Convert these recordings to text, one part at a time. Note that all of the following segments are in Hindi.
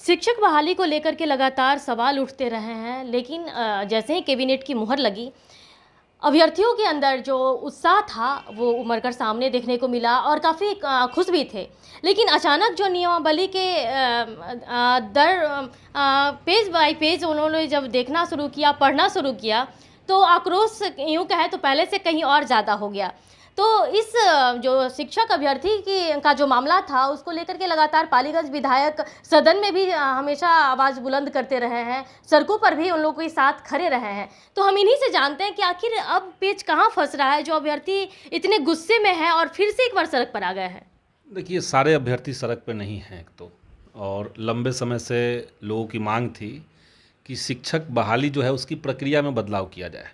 शिक्षक बहाली को लेकर के लगातार सवाल उठते रहे हैं, लेकिन जैसे ही कैबिनेट की मुहर लगी, अभ्यर्थियों के अंदर जो उत्साह था वो उमड़ कर सामने देखने को मिला और काफ़ी खुश भी थे। लेकिन अचानक जो नियमावली के पेज बाय पेज उन्होंने जब देखना शुरू किया, पढ़ना शुरू किया, तो आक्रोश यूँ कहें तो पहले से कहीं और ज़्यादा हो गया। तो इस जो शिक्षक अभ्यर्थी की का जो मामला था, उसको लेकर के लगातार पालीगंज विधायक सदन में भी हमेशा आवाज़ बुलंद करते रहे हैं, सड़कों पर भी उन लोगों के साथ खड़े रहे हैं। तो हम इन्हीं से जानते हैं कि आखिर अब पेच कहाँ फँस रहा है, जो अभ्यर्थी इतने गुस्से में है और फिर से एक बार सड़क पर आ गए हैं? देखिए, सारे अभ्यर्थी सड़क पे नहीं हैं एक तो, और लंबे समय से लोगों की मांग थी कि शिक्षक बहाली जो है उसकी प्रक्रिया में बदलाव किया जाए।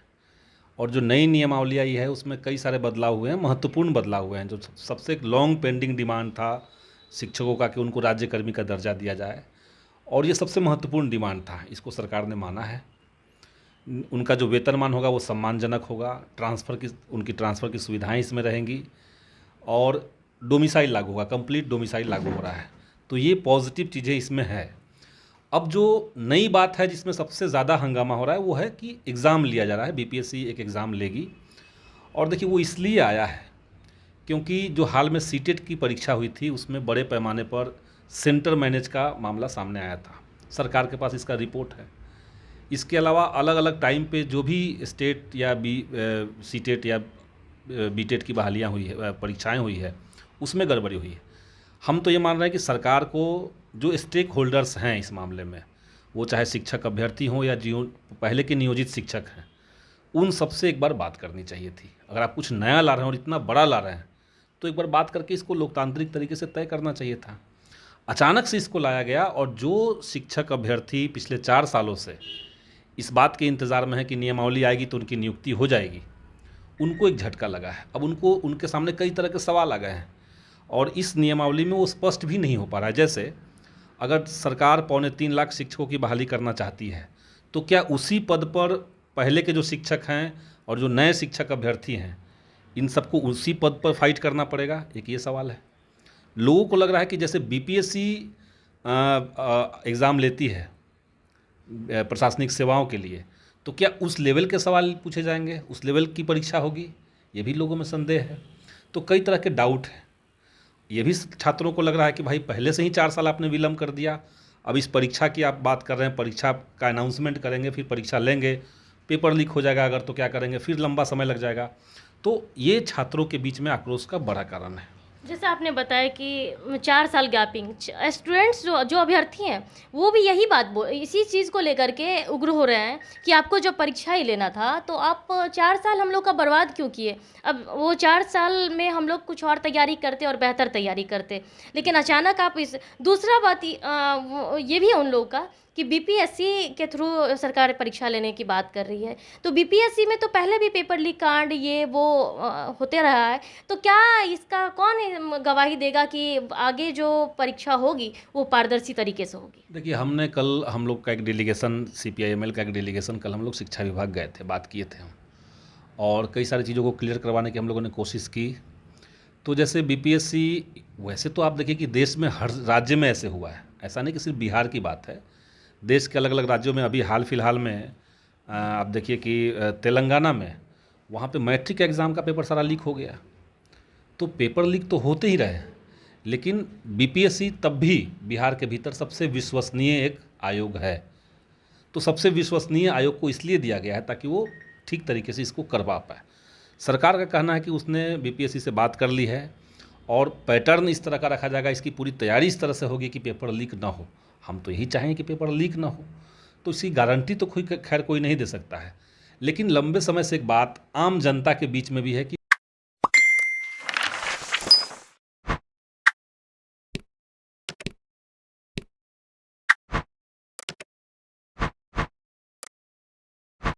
और जो नई नियमावली आई है उसमें कई सारे बदलाव हुए हैं, महत्वपूर्ण बदलाव हुए हैं। जो सबसे एक लॉन्ग पेंडिंग डिमांड था शिक्षकों का कि उनको राज्यकर्मी का दर्जा दिया जाए, और ये सबसे महत्वपूर्ण डिमांड था, इसको सरकार ने माना है। उनका जो वेतनमान होगा वो सम्मानजनक होगा, उनकी ट्रांसफ़र की सुविधाएं इसमें रहेंगी, और डोमिसाइल लागू होगा, कंप्लीट डोमिसाइल लागू हो रहा है। तो ये पॉजिटिव चीज़ें इसमें है। अब जो नई बात है जिसमें सबसे ज़्यादा हंगामा हो रहा है वो है कि एग्ज़ाम लिया जा रहा है, बीपीएससी एक एग्ज़ाम लेगी। और देखिए, वो इसलिए आया है क्योंकि जो हाल में सीटेट की परीक्षा हुई थी उसमें बड़े पैमाने पर सेंटर मैनेज का मामला सामने आया था। सरकार के पास इसका रिपोर्ट है। इसके अलावा अलग अलग टाइम पे जो भी स्टेट या सीटेट या बीटेट की बहालियाँ हुई है, परीक्षाएं हुई है, उसमें गड़बड़ी हुई है। हम तो ये मान रहे हैं कि सरकार को जो स्टेक होल्डर्स हैं इस मामले में, वो चाहे शिक्षक अभ्यर्थी हों या जो पहले के नियोजित शिक्षक हैं, उन सबसे एक बार बात करनी चाहिए थी। अगर आप कुछ नया ला रहे हैं और इतना बड़ा ला रहे हैं तो एक बार बात करके इसको लोकतांत्रिक तरीके से तय करना चाहिए था। अचानक से इसको लाया गया, और जो शिक्षक अभ्यर्थी पिछले 4 सालों से इस बात के इंतज़ार में है कि नियमावली आएगी तो उनकी नियुक्ति हो जाएगी, उनको एक झटका लगा है। अब उनके सामने कई तरह के सवाल आ गए हैं, और इस नियमावली में वो स्पष्ट भी नहीं हो पा रहा है। जैसे अगर सरकार 2.25 लाख शिक्षकों की बहाली करना चाहती है, तो क्या उसी पद पर पहले के जो शिक्षक हैं और जो नए शिक्षक अभ्यर्थी हैं, इन सबको उसी पद पर फाइट करना पड़ेगा? एक ये सवाल है। लोगों को लग रहा है कि जैसे बीपीएससी एग्ज़ाम लेती है प्रशासनिक सेवाओं के लिए, तो क्या उस लेवल के सवाल पूछे जाएंगे, उस लेवल की परीक्षा होगी? ये भी लोगों में संदेह है। तो कई तरह के डाउट हैं। ये भी छात्रों को लग रहा है कि भाई पहले से ही 4 साल आपने विलम्ब कर दिया, अब इस परीक्षा की आप बात कर रहे हैं, परीक्षा का अनाउंसमेंट करेंगे, फिर परीक्षा लेंगे, पेपर लीक हो जाएगा अगर, तो क्या करेंगे, फिर लंबा समय लग जाएगा। तो ये छात्रों के बीच में आक्रोश का बड़ा कारण है। जैसे आपने बताया कि 4 साल गैपिंग, स्टूडेंट्स जो जो अभ्यर्थी हैं, वो भी यही इसी चीज़ को लेकर के उग्र हो रहे हैं कि आपको जब परीक्षा ही लेना था, तो आप 4 साल हम लोग का बर्बाद क्यों किए? अब वो 4 साल में हम लोग कुछ और तैयारी करते और बेहतर तैयारी करते। लेकिन अचानक आप दूसरा बात ये भी है उन लोगों का कि बीपीएससी के थ्रू सरकार परीक्षा लेने की बात कर रही है। तो बीपीएससी में तो पहले भी पेपर लीक कांड ये वो होते रहा है। तो क्या इसका कौन गवाही देगा कि आगे जो परीक्षा होगी वो पारदर्शी तरीके से होगी? देखिए, हम लोग का एक डेलीगेशन, सीपीआईएमएल का एक डेलीगेशन, कल हम लोग शिक्षा विभाग गए थे, बात किए थे हम, और कई सारी चीज़ों को क्लियर करवाने की हम लोगों ने कोशिश की। तो जैसे बीपीएससी, वैसे तो आप देखिए कि देश में हर राज्य में ऐसे हुआ है, ऐसा नहीं कि सिर्फ बिहार की बात है। देश के अलग अलग राज्यों में अभी हाल फिलहाल में आप देखिए कि तेलंगाना में, वहाँ पे मैट्रिक एग्ज़ाम का पेपर सारा लीक हो गया। तो पेपर लीक तो होते ही रहे, लेकिन बीपीएससी तब भी बिहार के भीतर सबसे विश्वसनीय एक आयोग है। तो सबसे विश्वसनीय आयोग को इसलिए दिया गया है ताकि वो ठीक तरीके से इसको करवा पाए। सरकार का कहना है कि उसने बीपीएससी से बात कर ली है, और पैटर्न इस तरह का रखा जाएगा, इसकी पूरी तैयारी इस तरह से होगी कि पेपर लीक ना हो। हम तो यही चाहेंगे कि पेपर लीक ना हो, तो इसकी गारंटी तो खैर कोई नहीं दे सकता है। लेकिन लंबे समय से एक बात आम जनता के बीच में भी है कि